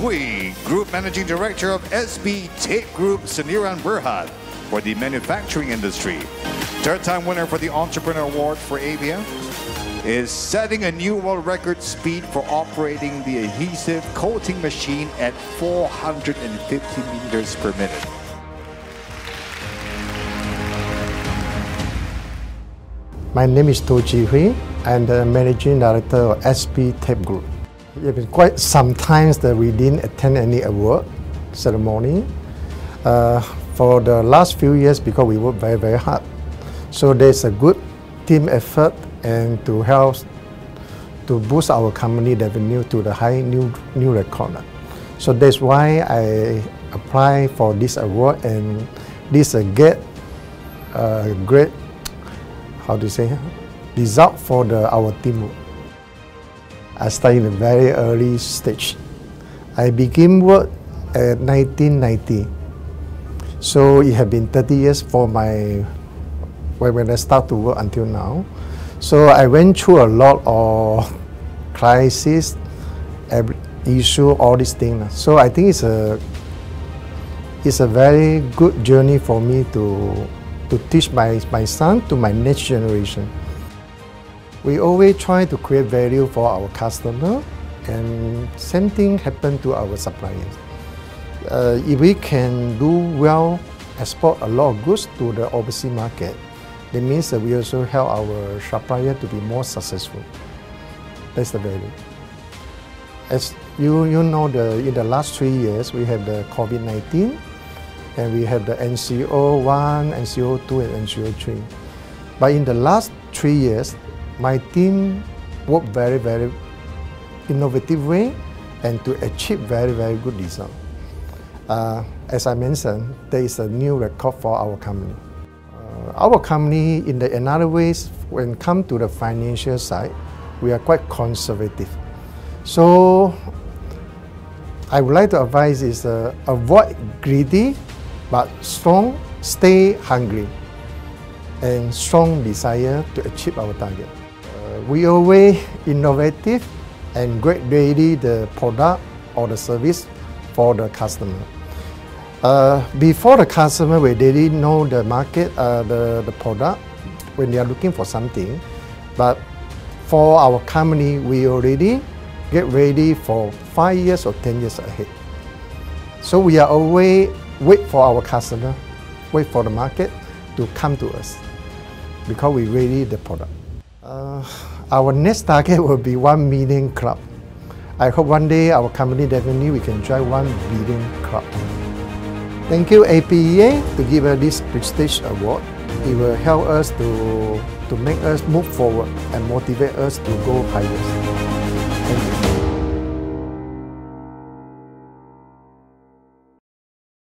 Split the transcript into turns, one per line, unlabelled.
Hui, Group Managing Director of SB Tape Group, Sdn Bhd for the manufacturing industry. Third-time winner for the Entrepreneur Award for APEA, is setting a new world record speed for operating the adhesive coating machine at 450 meters per minute.
My name is Toh Chee Hui. I'm the Managing Director of SB Tape Group. It's been quite some times that we didn't attend any award ceremony. For the last few years, because we work very, very hard. So there's a good team effort and to help to boost our company revenue to the high new record. So that's why I apply for this award, and this get great, how to say, result for our team. I started in a very early stage. I began work at 1990. So it has been 30 years for when I start to work until now. So I went through a lot of crises, issue, all these things. So I think it's a very good journey for me to teach my son to my next generation. We always try to create value for our customer, and same thing happen to our suppliers. If we can do well, export a lot of goods to the overseas market, that means that we also help our supplier to be more successful. That's the value. As you know, in the last 3 years, we have the COVID-19, and we have the NCO1, NCO2, and NCO3. But in the last 3 years, my team worked very, very innovative way and to achieve very, very good result. As I mentioned, there is a new record for our company. Our company, in another ways, when it comes to the financial side, we are quite conservative. So I would like to advise is avoid greedy, but strong, stay hungry, and strong desire to achieve our target. We always innovative and grade ready the product or the service for the customer. Before the customer, we didn't know the market, the product, when they are looking for something. But for our company, we already get ready for 5 years or 10 years ahead. So we are always wait for our customer, wait for the market to come to us, because we ready the product. Our next target will be 1 million club. I hope one day our company definitely we can drive 1 billion club. Thank you APEA to give us this prestige award. It will help us to make us move forward and motivate us to go higher. Thank you.